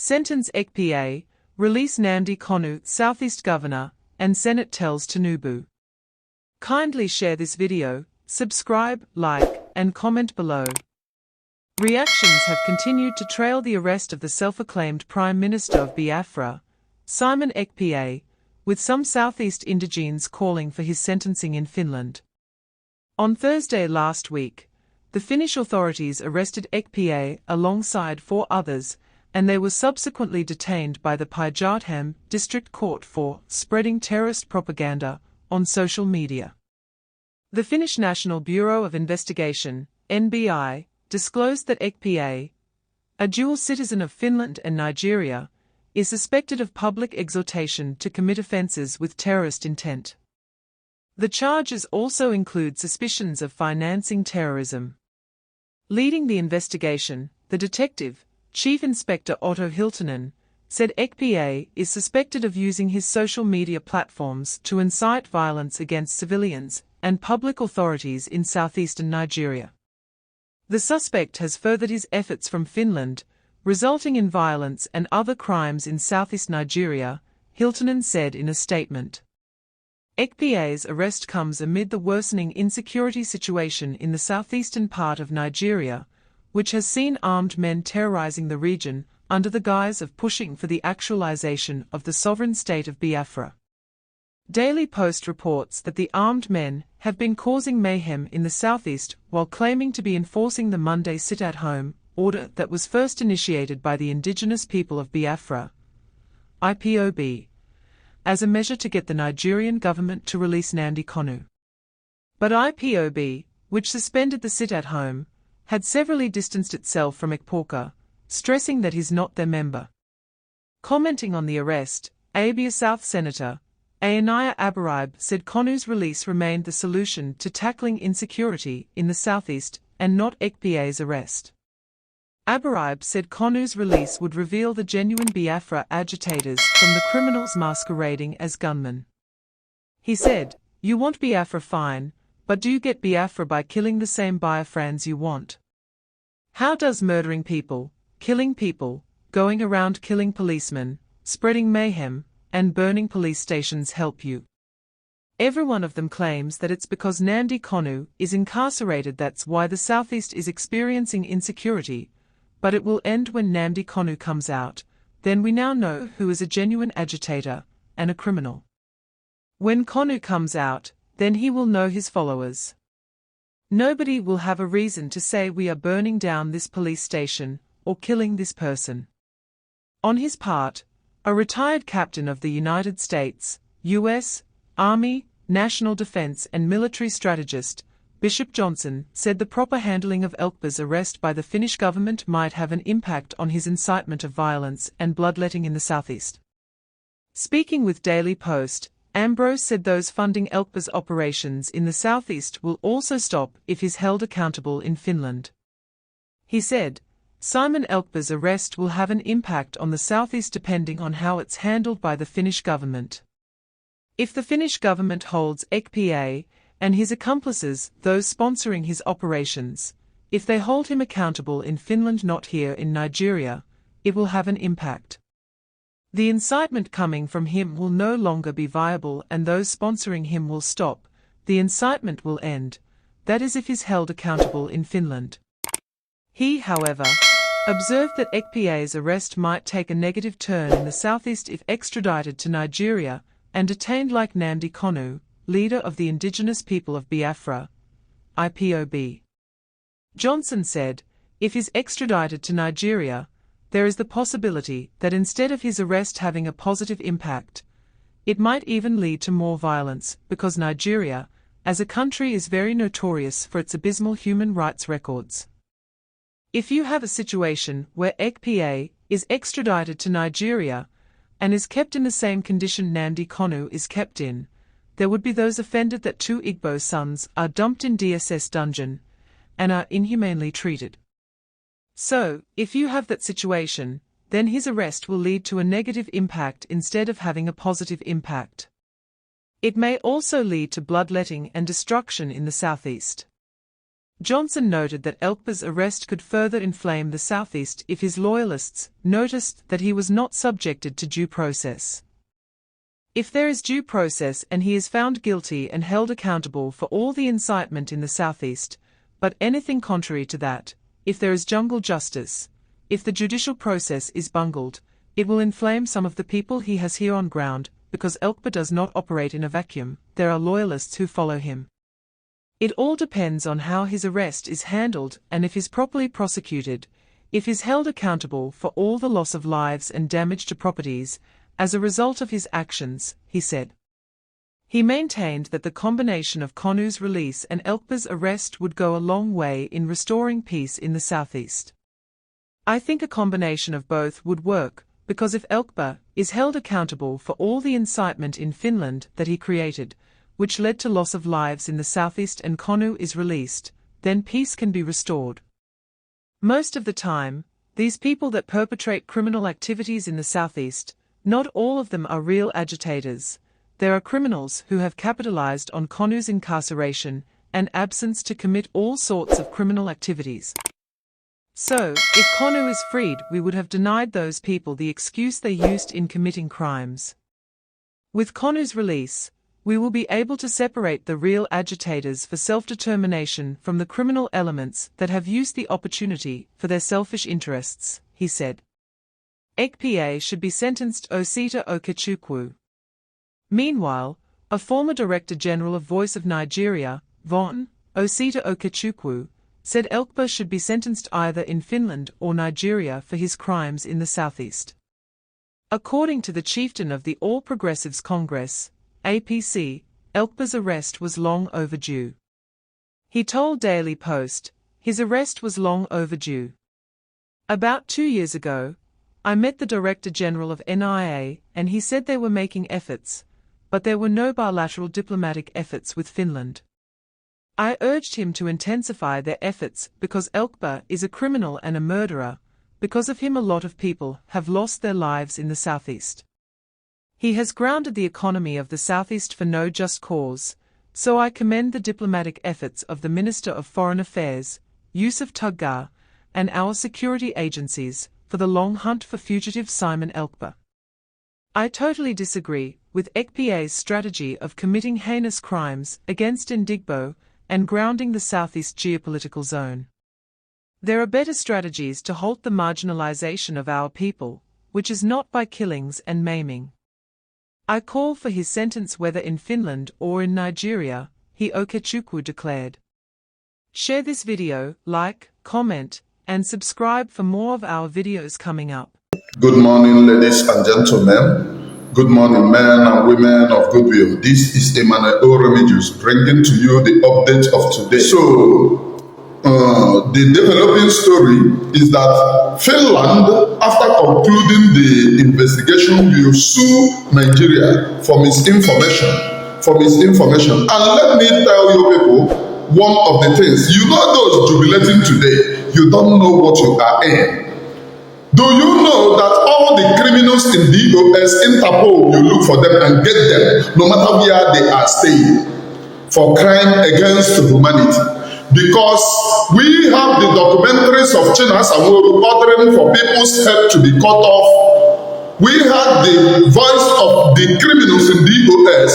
Sentence Ekpa, release Nnamdi Kanu, Southeast Governor, and Senate tells Tinubu. Kindly share this video, subscribe, like, and comment below. Reactions have continued to trail the arrest of the self-acclaimed Prime Minister of Biafra, Simon Ekpa, with some Southeast indigenes calling for his sentencing in Finland. On Thursday last week, the Finnish authorities arrested Ekpa alongside 4 others, and they were subsequently detained by the Päijät-Häme District Court for spreading terrorist propaganda on social media. The Finnish National Bureau of Investigation, NBI, disclosed that Ekpa, a dual citizen of Finland and Nigeria, is suspected of public exhortation to commit offences with terrorist intent. The charges also include suspicions of financing terrorism. Leading the investigation, the detective, Chief Inspector Otto Hiltunen, said Ekpa is suspected of using his social media platforms to incite violence against civilians and public authorities in southeastern Nigeria. The suspect has furthered his efforts from Finland, resulting in violence and other crimes in southeast Nigeria, Hiltunen said in a statement. Ekpa's arrest comes amid the worsening insecurity situation in the southeastern part of Nigeria, which has seen armed men terrorizing the region under the guise of pushing for the actualization of the sovereign state of Biafra. Daily Post reports that the armed men have been causing mayhem in the southeast while claiming to be enforcing the Monday sit-at-home order that was first initiated by the indigenous people of Biafra, IPOB, as a measure to get the Nigerian government to release Nnamdi Kanu. But IPOB, which suspended the sit-at-home, had severally distanced itself from Ekpa, stressing that he's not their member. Commenting on the arrest, Abia South Senator Anaya Abaribe said Kanu's release remained the solution to tackling insecurity in the southeast and not Ekpa's arrest. Abaribe said Kanu's release would reveal the genuine Biafra agitators from the criminals masquerading as gunmen. He said, "You want Biafra, fine, but do you get Biafra by killing the same Biafrans you want? How does murdering people, killing people, going around killing policemen, spreading mayhem, and burning police stations help you?" Every one of them claims that it's because Nnamdi Kanu is incarcerated that's why the southeast is experiencing insecurity, but it will end when Nnamdi Kanu comes out, then we now know who is a genuine agitator and a criminal. When Kanu comes out, then he will know his followers. Nobody will have a reason to say we are burning down this police station or killing this person. On his part, a retired captain of the United States, U.S. Army, National Defense and military strategist, Bishop Johnson, said the proper handling of Ekpa's arrest by the Finnish government might have an impact on his incitement of violence and bloodletting in the southeast. Speaking with Daily Post, Ambrose said those funding Ekpa's operations in the southeast will also stop if he's held accountable in Finland. He said, Simon Ekpa's arrest will have an impact on the southeast depending on how it's handled by the Finnish government. If the Finnish government holds Ekpa and his accomplices, those sponsoring his operations, if they hold him accountable in Finland, not here in Nigeria, it will have an impact. The incitement coming from him will no longer be viable and those sponsoring him will stop, the incitement will end, that is if he's held accountable in Finland. He, however, observed that Ekpa's arrest might take a negative turn in the southeast if extradited to Nigeria and detained like Nnamdi Kanu, leader of the indigenous people of Biafra, IPOB. Johnson said, if he's extradited to Nigeria, there is the possibility that instead of his arrest having a positive impact, it might even lead to more violence because Nigeria, as a country, is very notorious for its abysmal human rights records. If you have a situation where Ekpa is extradited to Nigeria and is kept in the same condition Nnamdi Kanu is kept in, there would be those offended that 2 Igbo sons are dumped in DSS dungeon and are inhumanely treated. So, if you have that situation, then his arrest will lead to a negative impact instead of having a positive impact. It may also lead to bloodletting and destruction in the southeast. Johnson noted that Ekpa's arrest could further inflame the southeast if his loyalists noticed that he was not subjected to due process. If there is due process and he is found guilty and held accountable for all the incitement in the southeast, but anything contrary to that, if there is jungle justice, if the judicial process is bungled, it will inflame some of the people he has here on ground, because Ekpa does not operate in a vacuum, there are loyalists who follow him. It all depends on how his arrest is handled and if he's properly prosecuted, if he's held accountable for all the loss of lives and damage to properties as a result of his actions, he said. He maintained that the combination of Kanu's release and Ekpa's arrest would go a long way in restoring peace in the southeast. I think a combination of both would work, because if Ekpa is held accountable for all the incitement in Finland that he created, which led to loss of lives in the southeast, and Kanu is released, then peace can be restored. Most of the time, these people that perpetrate criminal activities in the southeast, not all of them are real agitators. There are criminals who have capitalized on Kanu's incarceration and absence to commit all sorts of criminal activities. So, if Kanu is freed, we would have denied those people the excuse they used in committing crimes. With Kanu's release, we will be able to separate the real agitators for self-determination from the criminal elements that have used the opportunity for their selfish interests, he said. Ekpa should be sentenced Osita Okechukwu. Meanwhile, a former Director General of Voice of Nigeria, Von Osita Okechukwu, said Ekpa should be sentenced either in Finland or Nigeria for his crimes in the southeast. According to the chieftain of the All Progressives Congress, APC, Ekpa's arrest was long overdue. He told Daily Post, his arrest was long overdue. About 2 years ago, I met the Director General of NIA and he said they were making efforts, but there were no bilateral diplomatic efforts with Finland. I urged him to intensify their efforts because Ekpa is a criminal and a murderer. Because of him a lot of people have lost their lives in the southeast. He has grounded the economy of the southeast for no just cause, so I commend the diplomatic efforts of the Minister of Foreign Affairs, Yusuf Tuggar, and our security agencies for the long hunt for fugitive Simon Ekpa. I totally disagree with Ekpa's strategy of committing heinous crimes against Indigbo and grounding the southeast geopolitical zone. There are better strategies to halt the marginalization of our people, which is not by killings and maiming. I call for his sentence whether in Finland or in Nigeria, he Okechukwu declared. Share this video, like, comment, and subscribe for more of our videos coming up. Good morning, ladies and gentlemen. Good morning, men and women of goodwill. This is Emmanuel Remedios bringing to you the update of today. So, the developing story is that Finland, after concluding the investigation, will sue Nigeria for misinformation. And let me tell you people, one of the things, you know those jubilating today, you don't know what you are in. Do you know that all the criminals in the US, Interpol, you look for them and get them, no matter where they are staying, for crime against humanity? Because we have the documentaries of Chinas and we're ordering for people's head to be cut off. We had the voice of the criminals in the US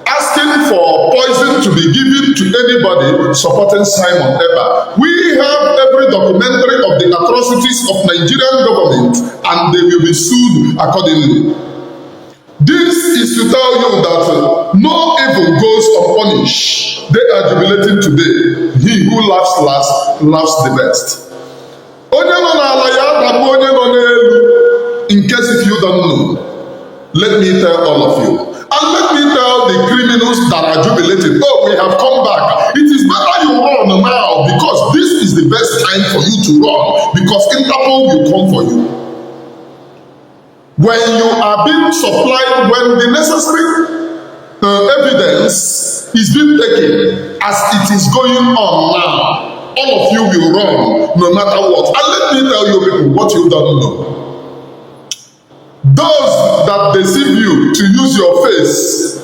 asking for poison to be given to anybody supporting Simon Ekpa. We have every documentary of the atrocities of Nigerian government and they will be sued accordingly. This is to tell you that no evil goes unpunished. They are jubilating today. He who laughs last laughs the best. In case if you don't know, let me tell all of you. And let me tell the criminals that are jubilating, oh, we have come back. It is better you run now because this is the best time for you to run because Interpol will come for you. When you are being supplied, when the necessary evidence is being taken as it is going on now, all of you will run no matter what. And let me tell you people what you don't know. Those that deceive you to use your face,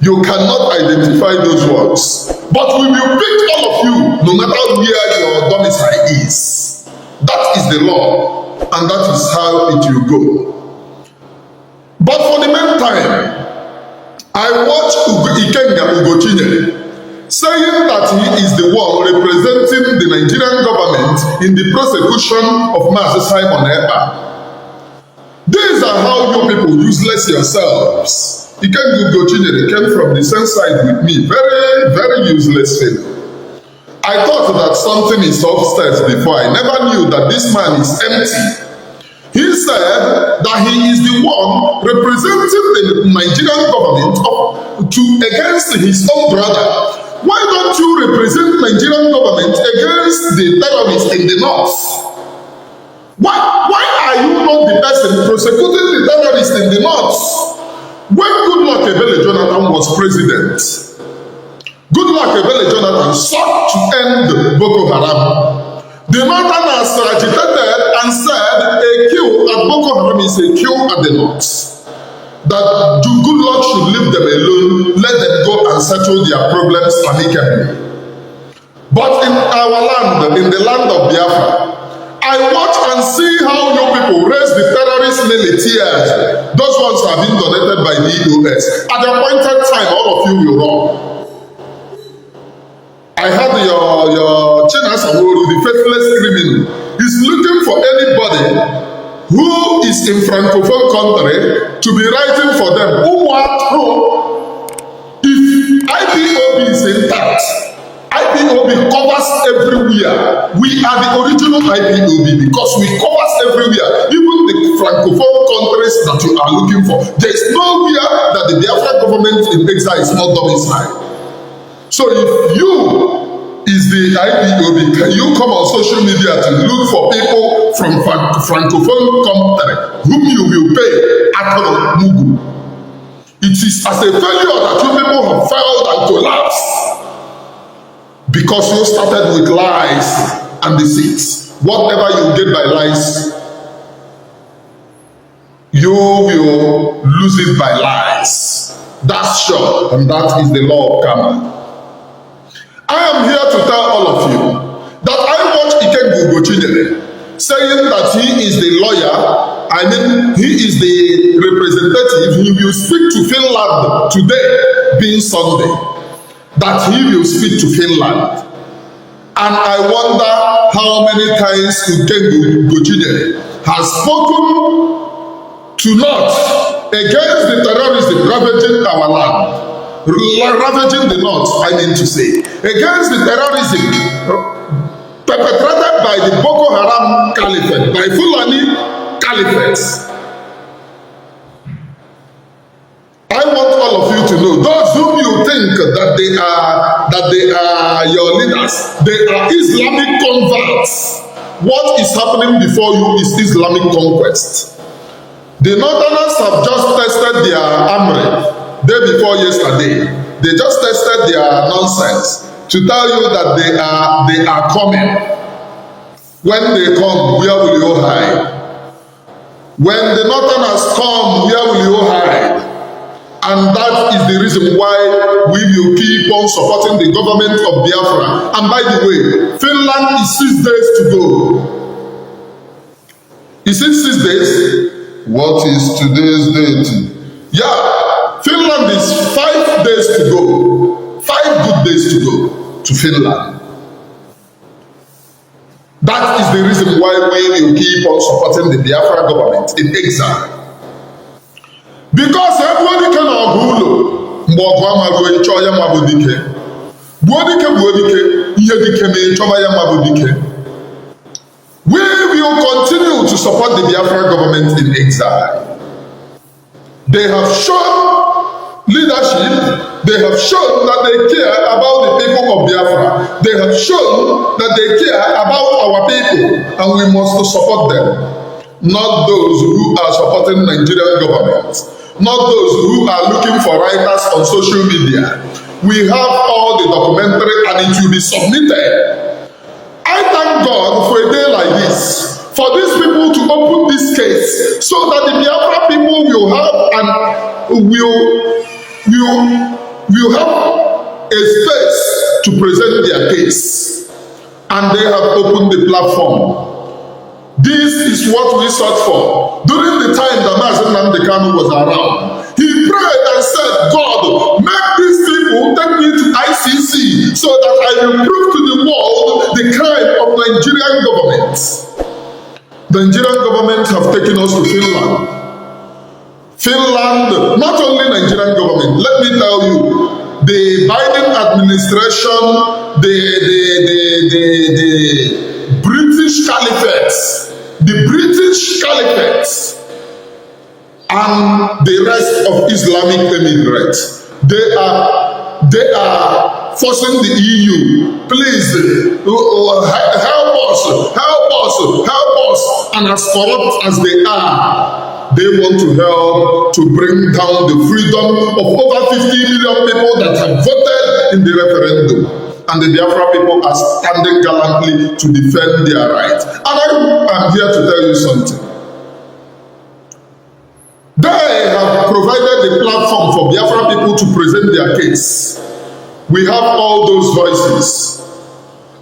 You cannot identify those ones. But we will pick all of you, no matter where your domicile is. That is the law, and that is how it will go. But for the meantime, I watched Ikenga Ugochinyere saying that he is the one representing the Nigerian government in the prosecution of Mazi Simon Ekpa. These are how you people useless yourselves. Ikenga Ugochinyere came from the same side with me, very, very useless fellow. I thought that something is upstairs before. I never knew that this man is empty. He said that he is the one representing the Nigerian government against his own brother. Why don't you represent Nigerian government against the terrorists in the north? Why are you not the person prosecuting the terrorists in the north? When Goodluck Ebele Jonathan was president, Goodluck Ebele Jonathan sought to end Boko Haram. The northerners agitated and said a kill at Boko Haram is a kill at the north. That Goodluck should leave them alone, let them go and settle their problems amicably. But in our land, in the land of Biafra, I watch and see how you people raise the terrorist militias. Those ones have been donated by the EOS. At the appointed time, all of you will run. I had your Chinas Aworu, the faithless criminal, is looking for anybody who is in Francophone country to be writing for them. If IPOB is intact, IPOB covers everywhere. We are the original IPOB because we covers everywhere, even the Francophone countries that you are looking for. There is nowhere that the Biafra government in exile is not domiciled. So if you is the IPOB, can you come on social media to look for people from Francophone country whom you will pay at Mugu? It is as a failure that you people have failed and collapsed because you started with lies and deceit. Whatever you get by lies, you will lose it by lies. That's sure, and that is the law of karma. I am here to tell all of you that I watch Ikenga Ugochinyere saying that he is the lawyer, he is the representative, he will speak to Finland today, being Sunday, that he will speak to Finland. And I wonder how many times Ikenga Ugochinyere has spoken to North against the terrorism ravaging our land. Ravaging the north, I mean to say, against the terrorism perpetrated by the Boko Haram Caliphate, by Fulani Caliphates. I want all of you to know, those whom you think that they are your leaders, they are Islamic converts. What is happening before you is Islamic conquest. The Northerners have just tested their armory. Day before yesterday, they just tested their nonsense to tell you that they are coming. When they come, where will you hide? When the Northerners come, where will you hide? And that is the reason why we will keep on supporting the government of Biafra. And by the way, Finland is 6 days to go. Is it 6 days? What is today's date? Yeah. Finland is 5 days to go. 5 good days to go to Finland. That is the reason why we will keep on supporting the Biafra government in exile. Because everybody can Ogulo, Mbogwa Mago, Choya Mabudike. Bodike, Yedike, Chobaya Mabudike. We will continue to support the Biafra government in exile. They have shown leadership, they have shown that they care about the people of Biafra. They have shown that they care about our people, and we must support them. Not those who are supporting Nigerian government, not those who are looking for writers on social media. We have all the documentary and it will be submitted. I thank God for a day like this, for these people to open this case so that the Biafra people will have and will will have a space to present their case, and they have opened the platform. This is what we sought for. During the time that Nnamdi Kanu was around, he prayed and said, God, make these people take me to ICC so that I will prove to the world the crime of Nigerian government. The Nigerian government have taken us to Finland. Finland, not only Nigerian government, let me tell you, the Biden administration, the British Caliphate, and the rest of Islamic Emirates, they are forcing the EU, please help us. And as corrupt as they are, they want to help to bring down the freedom of over 50 million people that have voted in the referendum. And the Biafra people are standing gallantly to defend their rights. And I am here to tell you something. They have provided the platform for Biafra people to present their case. We have all those voices.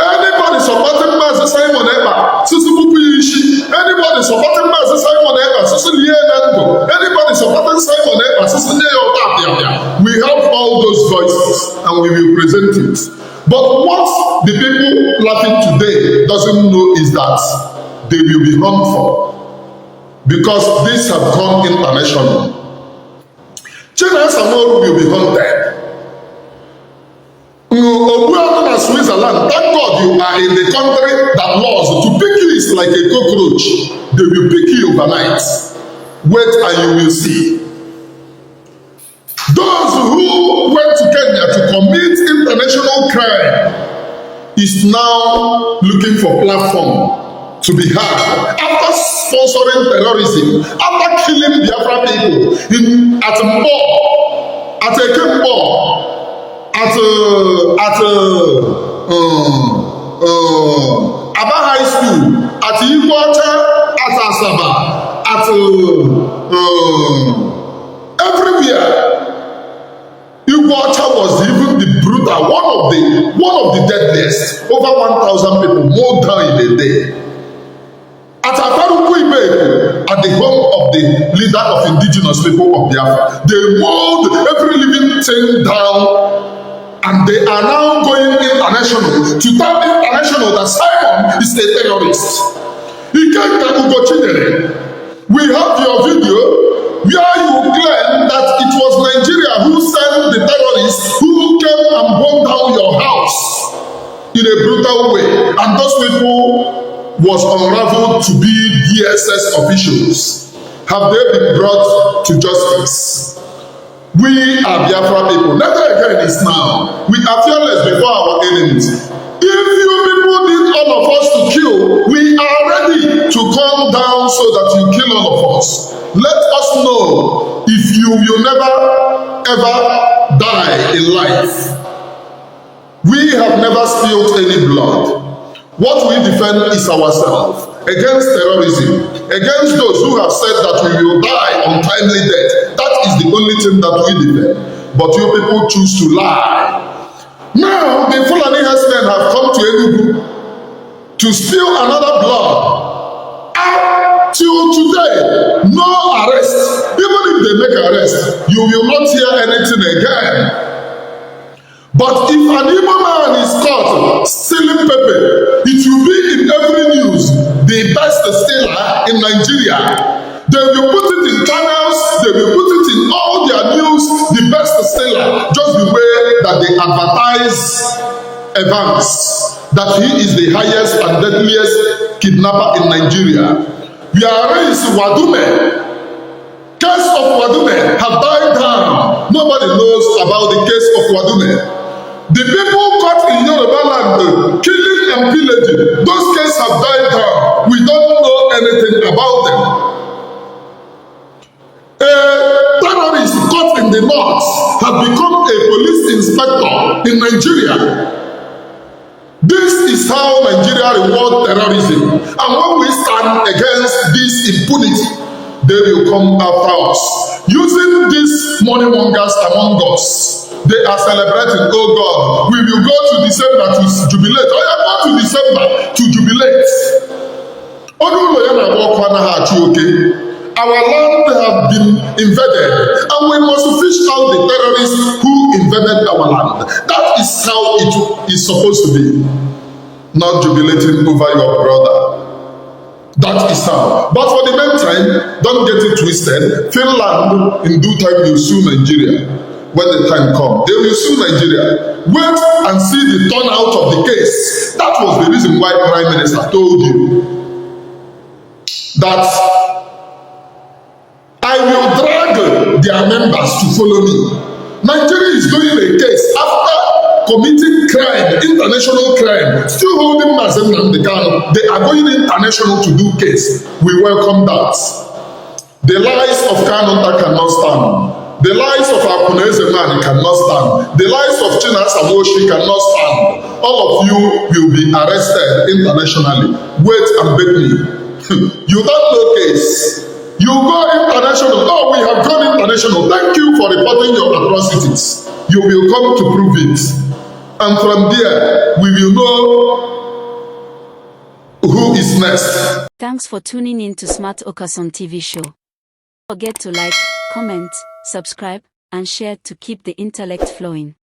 Anybody supporting Mazi Simon Ekpa, anybody supporting Mazi Simon Ekpa, anybody supporting Simon Ekpa, we have all those voices and we will present it. But what the people laughing today doesn't know is that they will be harmful because these have gone international. China Samoru will be haunted. Switzerland, thank God you are in the country that laws to pick you is like a cockroach. They will pick you overnight. Wait and you will see. Those who went to Kenya to commit international crime is now looking for platform to be heard after sponsoring terrorism, after killing Biafra people at Mbo, at Ekpa, at Aba High School, at Iwata, at Asaba, at everywhere. Iwata was even the brutal, one of the deadliest. Over 1,000 people mowed down in a day. At Ataruku Ibe, at the home of the leader of indigenous people of Biafra, they mowed every living thing down. And they are now going international to tell international that Simon is a terrorist. He came to Ugochidere. We have your video where you claim that it was Nigeria who sent the terrorists who came and burned down your house in a brutal way. And those people was unraveled to be DSS officials. Have they been brought to justice? We are Biafra people. Never again is now. We are fearless before our enemies. If you people need all of us to kill, we are ready to come down so that you kill all of us. Let us know if you will never ever die in life. We have never spilled any blood. What we defend is ourselves against terrorism, against those who have said that we will die untimely death. That is the only thing that we defend. But you people choose to lie. Now the Fulani herdsmen have come to Enugu to spill another blood. Till today, no arrest. Even if they make arrest, you will not hear anything again. But if an Igbo man is caught stealing pepper, it will be in every news, the best stealer in Nigeria. They will put it in channels, they will put it in all their news, the best stealer, just the way that they advertise Evans, that he is the highest and deadliest kidnapper in Nigeria. We are raised Wadume. Case of Wadume have died down. Nobody knows about the case of Wadume. The people caught in Yoruba land killing and pillaging, those cases have died down. We don't know anything about them. A terrorist caught in the north has become a police inspector in Nigeria. This is how Nigeria rewards terrorism. And when we stand against this impunity, they will come after us. using these money mongers among us. They are celebrating, oh God, we will go to December to jubilate. Oh, yeah, go to December to jubilate. Our land have been invaded, and we must fish out the terrorists who invaded our land. That is how it is supposed to be. Not jubilating over your brother. That is how. But for the meantime, don't get it twisted. Finland, in due time, will sue Nigeria. When the time comes, they will sue Nigeria. Wait and see the turnout of the case. That was the reason why Prime Minister told you that I will drag their members to follow me. Nigeria is doing a case after committing crime, international crime, still holding Nnamdi Kanu. They are going international to do case. We welcome that. The lies of Kanu cannot stand. The lies of Akuneze man cannot stand. The lies of Chinasa Moshi cannot stand. All of you will be arrested internationally. Wait and beg me. You don't know case. You go international. Oh, we have gone international. Thank you for reporting your atrocities. You will come to prove it. And from there, we will know who is next. Thanks for tuning in to Smart Okason TV show. Don't forget to like, comment, subscribe, and share to keep the intellect flowing.